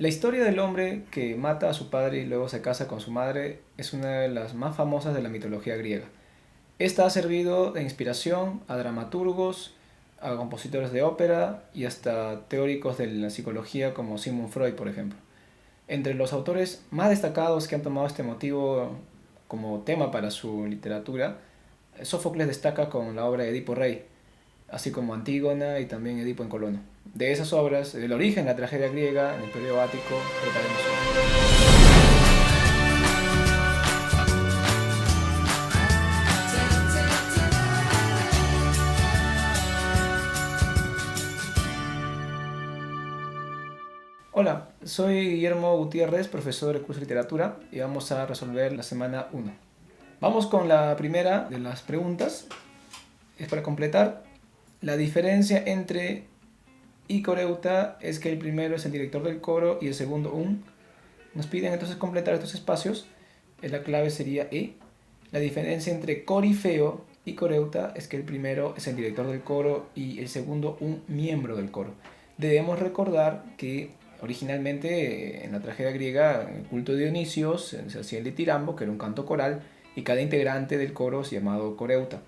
La historia del hombre que mata a su padre y luego se casa con su madre es una de las más famosas de la mitología griega. Esta ha servido de inspiración a dramaturgos, a compositores de ópera y hasta teóricos de la psicología como Sigmund Freud, por ejemplo. Entre los autores más destacados que han tomado este motivo como tema para su literatura, Sófocles destaca con la obra de Edipo Rey, así como Antígona y también Edipo en Colono. De esas obras, del origen de la tragedia griega en el periodo ático, trataremos hoy. Hola, soy Guillermo Gutiérrez, profesor del curso de literatura, y vamos a resolver la semana 1. Vamos con la primera de las preguntas. Es para completar. La diferencia entre y coreuta es que el primero es el director del coro y el segundo un. Nos piden entonces completar estos espacios. La clave sería e. La diferencia entre corifeo y coreuta es que el primero es el director del coro y el segundo un miembro del coro. Debemos recordar que originalmente en la tragedia griega, en el culto de Dionisio, se hacía el ditirambo, que era un canto coral, y cada integrante del coro es llamado coreuta.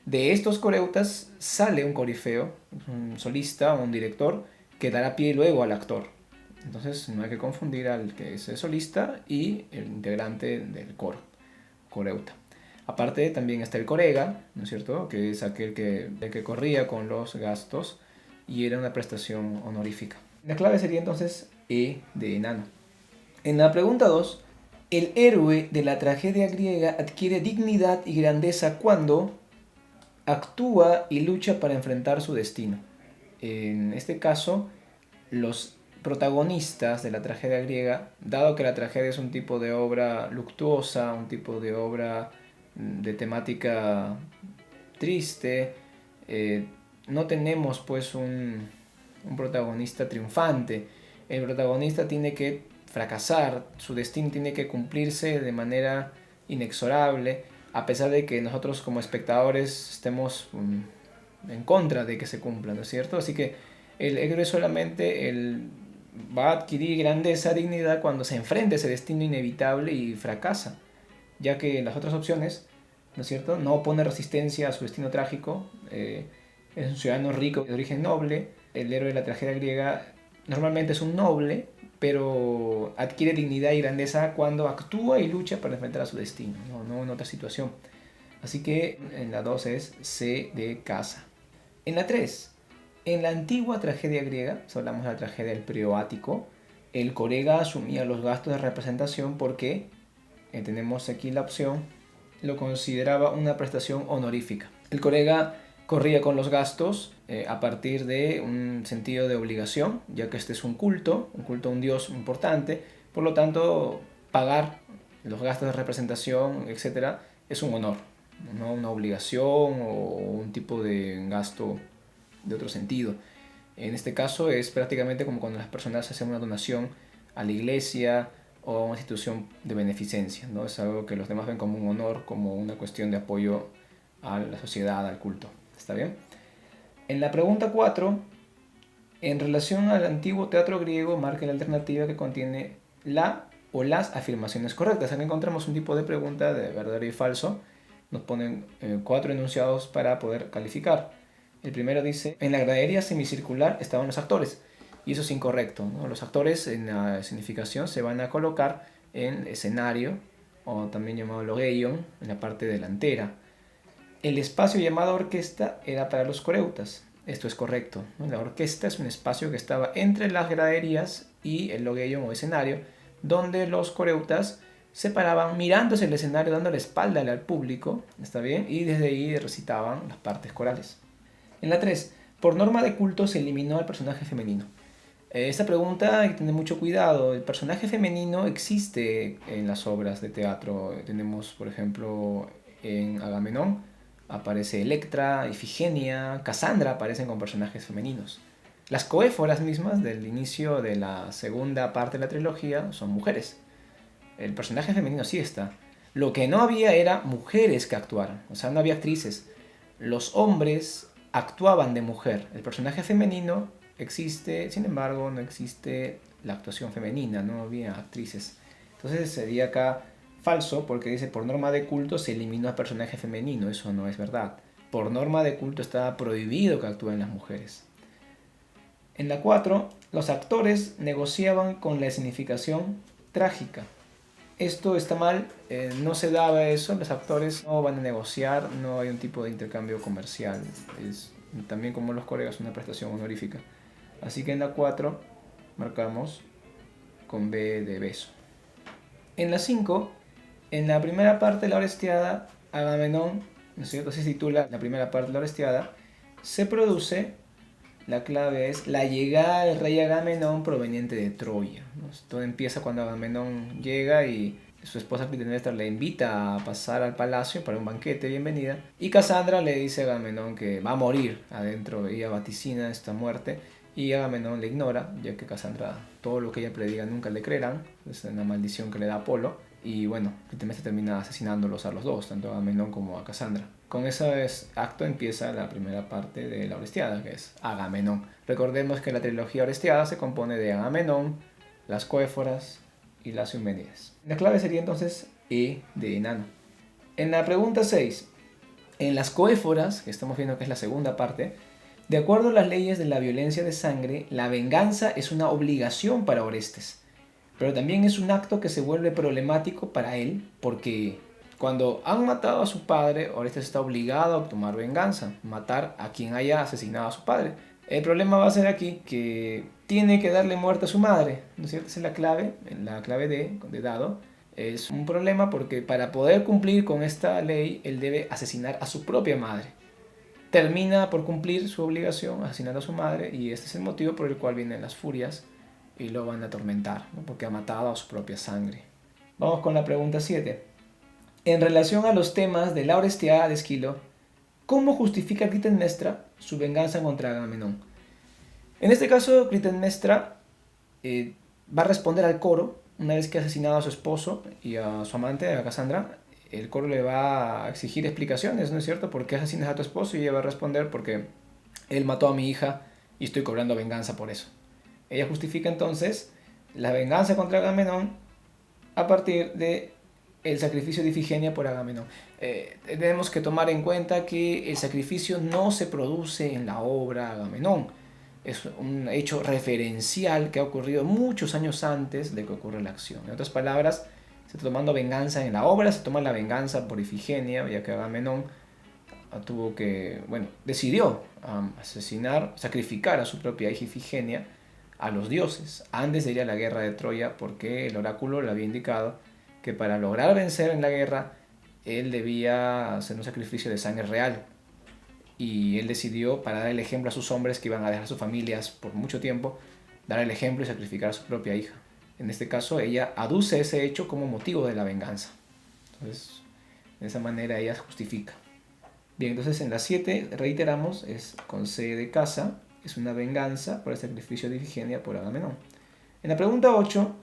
De estos coreutas sale un corifeo, un solista o un director, que dará pie luego al actor. Entonces no hay que confundir al que es el solista y el integrante del coro, coreuta. Aparte también está el corega, ¿no es cierto?, que es aquel que corría con los gastos y era una prestación honorífica. La clave sería entonces E de enano. En la pregunta 2, el héroe de la tragedia griega adquiere dignidad y grandeza cuando actúa y lucha para enfrentar su destino. En este caso, los protagonistas de la tragedia griega, dado que la tragedia es un tipo de obra luctuosa, un tipo de obra de temática triste, no tenemos pues un protagonista triunfante. El protagonista tiene que fracasar, su destino tiene que cumplirse de manera inexorable, a pesar de que nosotros como espectadores estemos en contra de que se cumpla, ¿no es cierto? Así que el héroe solamente va a adquirir grandeza, dignidad cuando se enfrenta a ese destino inevitable y fracasa, ya que las otras opciones, ¿no es cierto?, no opone resistencia a su destino trágico, es un ciudadano rico de origen noble. El héroe de la tragedia griega normalmente es un noble, pero adquiere dignidad y grandeza cuando actúa y lucha para enfrentar a su destino, no en otra situación. Así que en la 2 es C de casa. En la 3, en la antigua tragedia griega, si hablamos de la tragedia del periodo ático, el corega asumía los gastos de representación porque, tenemos aquí la opción, lo consideraba una prestación honorífica. El corega corría con los gastos a partir de un sentido de obligación, ya que este es un culto a un dios importante, por lo tanto pagar los gastos de representación, etc., es un honor, no una obligación o un tipo de gasto de otro sentido. En este caso es prácticamente como cuando las personas hacen una donación a la iglesia o a una institución de beneficencia, ¿no? Es algo que los demás ven como un honor, como una cuestión de apoyo a la sociedad, al culto. ¿Está bien? En la pregunta 4, en relación al antiguo teatro griego, marca la alternativa que contiene la o las afirmaciones correctas. Aquí encontramos un tipo de pregunta de verdadero y falso. Nos ponen 4 enunciados para poder calificar. El primero dice, en la gradería semicircular estaban los actores. Y eso es incorrecto, ¿no? Los actores en la significación se van a colocar en escenario, o también llamado logeion, en la parte delantera. El espacio llamado orquesta era para los coreutas. Esto es correcto, ¿no? La orquesta es un espacio que estaba entre las graderías y el logeion o escenario, donde los coreutas se paraban mirándose el escenario, dando la espalda al público, ¿está bien? Y desde ahí recitaban las partes corales. En la 3, por norma de culto se eliminó al personaje femenino. Esta pregunta hay que tener mucho cuidado. El personaje femenino existe en las obras de teatro. Tenemos, por ejemplo, en Agamenón aparece Electra, Ifigenia, Casandra aparecen con personajes femeninos. Las coéforas mismas del inicio de la segunda parte de la trilogía son mujeres. El personaje femenino sí está. Lo que no había era mujeres que actuaran, o sea, no había actrices. Los hombres actuaban de mujer. El personaje femenino existe, sin embargo, no existe la actuación femenina, no había actrices. Entonces sería acá falso porque dice por norma de culto se eliminó a personaje femenino, eso no es verdad. Por norma de culto está prohibido que actúen las mujeres. En la 4, los actores negociaban con la escenificación trágica. Esto está mal, no se daba eso, los actores no van a negociar, no hay un tipo de intercambio comercial. Es también como los colegas una prestación honorífica. Así que en la 4 marcamos con B de beso. En la 5, en la primera parte de la Orestiada, Agamenón, ¿no es cierto? Se titula la primera parte de la Orestiada, se produce, la clave es la llegada del rey Agamenón proveniente de Troya, ¿no? Todo empieza cuando Agamenón llega y su esposa Clitemnestra le invita a pasar al palacio para un banquete de bienvenida, y Casandra le dice a Agamenón que va a morir adentro, ella vaticina esta muerte y Agamenón le ignora, ya que Casandra todo lo que ella prediga nunca le creerán, es una maldición que le da Apolo, y bueno, Clitemnestra termina asesinándolos a los dos, tanto a Agamenón como a Casandra. Con ese acto empieza la primera parte de la Orestiada, que es Agamenón. Recordemos que la trilogía Orestiada se compone de Agamenón, las Coéforas y las Euménides. La clave sería entonces E de enano. En la pregunta 6, en las Coéforas, que estamos viendo que es la segunda parte, de acuerdo a las leyes de la violencia de sangre, la venganza es una obligación para Orestes, pero también es un acto que se vuelve problemático para él porque cuando han matado a su padre, Orestes está obligado a tomar venganza, matar a quien haya asesinado a su padre. El problema va a ser aquí que tiene que darle muerte a su madre, ¿no es cierto? Esa es la clave de dado. Es un problema porque para poder cumplir con esta ley, él debe asesinar a su propia madre. Termina por cumplir su obligación asesinando a su madre y este es el motivo por el cual vienen las furias y lo van a atormentar, ¿no? Porque ha matado a su propia sangre. Vamos con la pregunta 7. En relación a los temas de la Orestiada de Esquilo, ¿cómo justifica Clitemnestra su venganza contra Agamenón? En este caso, Clitemnestra va a responder al coro una vez que ha asesinado a su esposo y a su amante, a Casandra. El coro le va a exigir explicaciones, ¿no es cierto? ¿Por qué asesinas a tu esposo? Y ella va a responder porque él mató a mi hija y estoy cobrando venganza por eso. Ella justifica entonces la venganza contra Agamenón a partir de el sacrificio de Ifigenia por Agamenón. Tenemos que tomar en cuenta que el sacrificio no se produce en la obra Agamenón. Es un hecho referencial que ha ocurrido muchos años antes de que ocurra la acción. En otras palabras, se está tomando venganza en la obra, se toma la venganza por Ifigenia, ya que Agamenón decidió sacrificar a su propia hija Ifigenia a los dioses antes de ir a la guerra de Troya, porque el oráculo le había indicado que para lograr vencer en la guerra, él debía hacer un sacrificio de sangre real. Y él decidió, para dar el ejemplo a sus hombres que iban a dejar sus familias por mucho tiempo, dar el ejemplo y sacrificar a su propia hija. En este caso, ella aduce ese hecho como motivo de la venganza. Entonces, de esa manera ella justifica. Bien, entonces en la 7, reiteramos, es con C de casa, es una venganza por el sacrificio de Ifigenia por Agamenón. En la pregunta 8,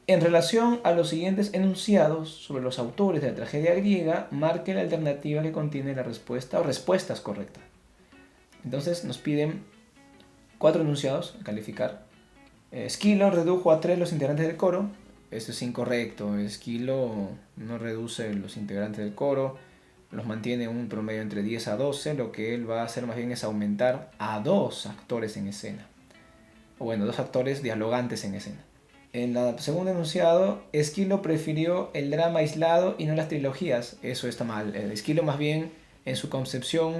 en relación a los siguientes enunciados sobre los autores de la tragedia griega, marque la alternativa que contiene la respuesta o respuestas correctas. Entonces nos piden 4 enunciados a calificar. Esquilo redujo a 3 los integrantes del coro. Esto es incorrecto. Esquilo no reduce los integrantes del coro, los mantiene un promedio entre 10 a 12. Lo que él va a hacer más bien es aumentar a 2 actores en escena. O bueno, 2 actores dialogantes en escena. En el segundo enunciado, Esquilo prefirió el drama aislado y no las trilogías. Eso está mal. Esquilo más bien, en su concepción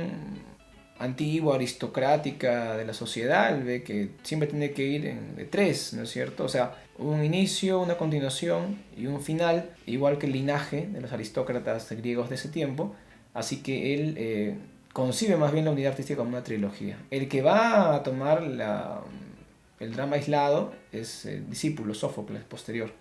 antigua, aristocrática de la sociedad, él ve que siempre tiene que ir de 3, ¿no es cierto? O sea, un inicio, una continuación y un final, igual que el linaje de los aristócratas griegos de ese tiempo. Así que él concibe más bien la unidad artística como una trilogía. El que va a tomar el drama aislado es el discípulo Sófocles posterior.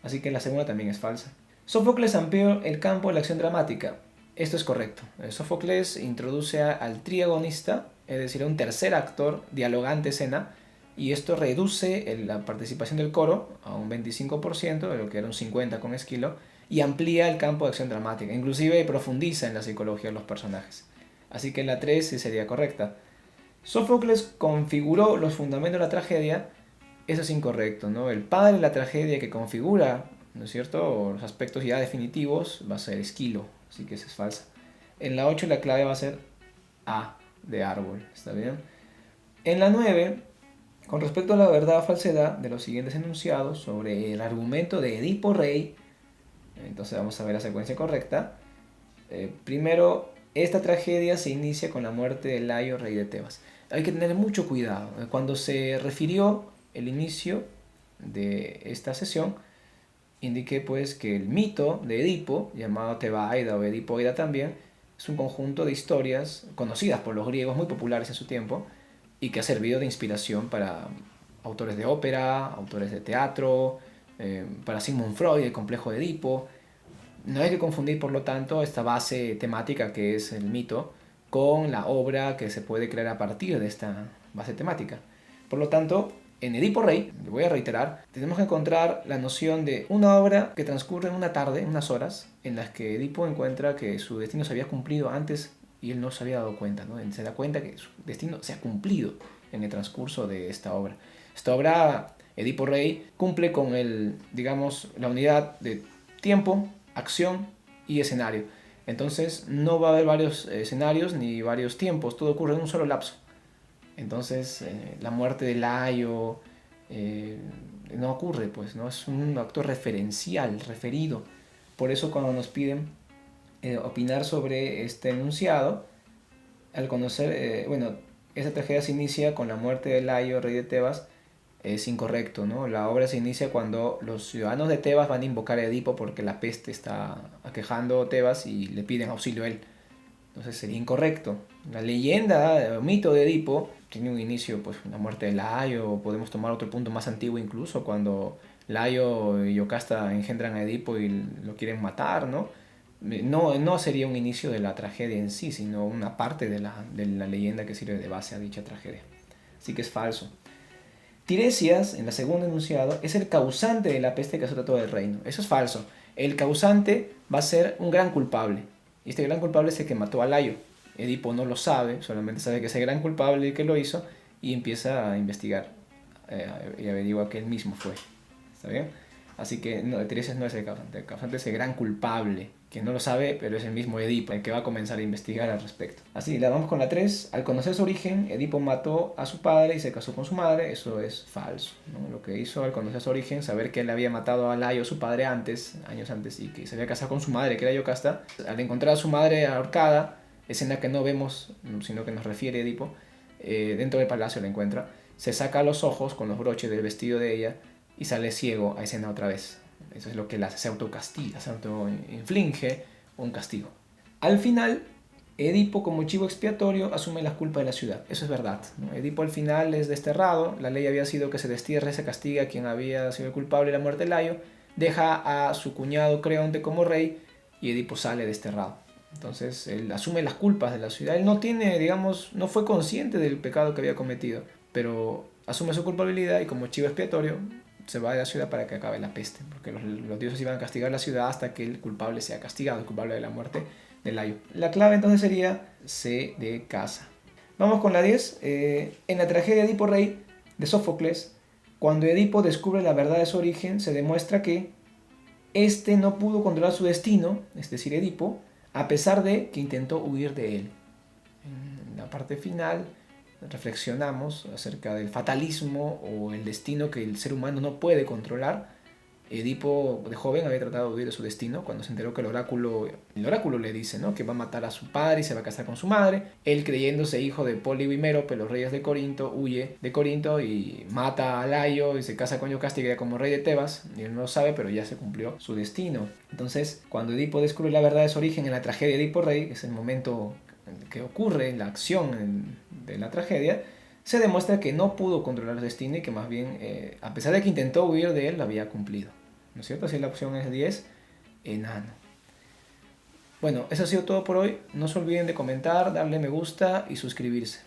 Así que la segunda también es falsa. Sófocles amplió el campo de la acción dramática. Esto es correcto. Sófocles introduce al triagonista, es decir, a un tercer actor dialogante escena, y esto reduce la participación del coro a un 25%, de lo que era un 50% con Esquilo, y amplía el campo de acción dramática. Inclusive profundiza en la psicología de los personajes. Así que la 3 sí sería correcta. Sófocles configuró los fundamentos de la tragedia Eso es incorrecto, ¿no? El padre de la tragedia que configura, ¿no es cierto?, los aspectos ya definitivos va a ser Esquilo, así que esa es falsa. En la 8 la clave va a ser A, de árbol, ¿está bien? En la 9, con respecto a la verdad o falsedad de los siguientes enunciados sobre el argumento de Edipo Rey, entonces vamos a ver la secuencia correcta. Primero, esta tragedia se inicia con la muerte de Layo, rey de Tebas. Hay que tener mucho cuidado. Cuando se refirió el inicio de esta sesión, indiqué pues que el mito de Edipo, llamado Tebaida o Edipoida también, es un conjunto de historias conocidas por los griegos, muy populares en su tiempo, y que ha servido de inspiración para autores de ópera, autores de teatro, para Sigmund Freud, el complejo de Edipo. No hay que confundir, por lo tanto, esta base temática que es el mito con la obra que se puede crear a partir de esta base temática. Por lo tanto, en Edipo Rey, le voy a reiterar, tenemos que encontrar la noción de una obra que transcurre en una tarde, unas horas, en las que Edipo encuentra que su destino se había cumplido antes y él no se había dado cuenta, ¿no? Él se da cuenta que su destino se ha cumplido en el transcurso de esta obra. Esta obra, Edipo Rey, cumple con digamos, la unidad de tiempo, acción y escenario. Entonces no va a haber varios escenarios ni varios tiempos, todo ocurre en un solo lapso. Entonces la muerte de Layo no ocurre, pues, ¿no? Es un acto referencial, referido. Por eso cuando nos piden opinar sobre este enunciado, al conocer, bueno, esa tragedia se inicia con la muerte de Layo, rey de Tebas, es incorrecto, ¿no? La obra se inicia cuando los ciudadanos de Tebas van a invocar a Edipo porque la peste está aquejando Tebas y le piden auxilio a él. Entonces sería incorrecto. La leyenda, el mito de Edipo tiene un inicio, pues, la muerte de Layo. Podemos tomar otro punto más antiguo incluso, cuando Layo y Yocasta engendran a Edipo y lo quieren matar, ¿no? No sería un inicio de la tragedia en sí, sino una parte de la leyenda que sirve de base a dicha tragedia. Así que es falso. Tiresias, en la segunda enunciado, es el causante de la peste que azota todo el reino. Eso es falso. El causante va a ser un gran culpable. Y este gran culpable es el que mató a Layo. Edipo no lo sabe, solamente sabe que es el gran culpable el que lo hizo y empieza a investigar y averigua que él mismo fue. ¿Está bien? Así que no, Tiresias no es el causante es el gran culpable, que no lo sabe, pero es el mismo Edipo el que va a comenzar a investigar al respecto. Así, la vamos con la 3. Al conocer su origen, Edipo mató a su padre y se casó con su madre. Eso es falso, ¿no? Lo que hizo al conocer su origen, saber que él había matado a Layo, su padre, años antes, y que se había casado con su madre, que era Yocasta, al encontrar a su madre ahorcada, escena que no vemos, sino que nos refiere Edipo, dentro del palacio la encuentra, se saca los ojos con los broches del vestido de ella y sale ciego a escena otra vez. Eso es lo que se autocastiga, se autoinflige un castigo. Al final, Edipo, como chivo expiatorio, asume las culpas de la ciudad. Eso es verdad, ¿no? Edipo al final es desterrado. La ley había sido que se destierre, se castiga a quien había sido el culpable de la muerte de Layo. Deja a su cuñado Creonte como rey y Edipo sale desterrado. Entonces él asume las culpas de la ciudad. Él no tiene, digamos, no fue consciente del pecado que había cometido, pero asume su culpabilidad y como chivo expiatorio se va de la ciudad para que acabe la peste, porque los dioses iban a castigar la ciudad hasta que el culpable sea castigado, el culpable de la muerte de Layo. La clave entonces sería C de casa. Vamos con la 10. En la tragedia de Edipo Rey de Sófocles, cuando Edipo descubre la verdad de su origen, se demuestra que éste no pudo controlar su destino, es decir, Edipo, a pesar de que intentó huir de él. En la parte final reflexionamos acerca del fatalismo o el destino que el ser humano no puede controlar. Edipo de joven había tratado de huir de su destino cuando se enteró que el oráculo le dice, ¿no?, que va a matar a su padre y se va a casar con su madre. Él, creyéndose hijo de Pólibo y Mérope, los reyes de Corinto, huye de Corinto y mata a Layo y se casa con Yocasta y queda como rey de Tebas. Y él no lo sabe, pero ya se cumplió su destino. Entonces, cuando Edipo descubre la verdad de su origen en la tragedia de Edipo Rey, que es el momento que ocurre en la acción de la tragedia, se demuestra que no pudo controlar el destino y que más bien, a pesar de que intentó huir de él, lo había cumplido. ¿No es cierto? Así la opción es 10, enano. Bueno, eso ha sido todo por hoy. No se olviden de comentar, darle me gusta y suscribirse.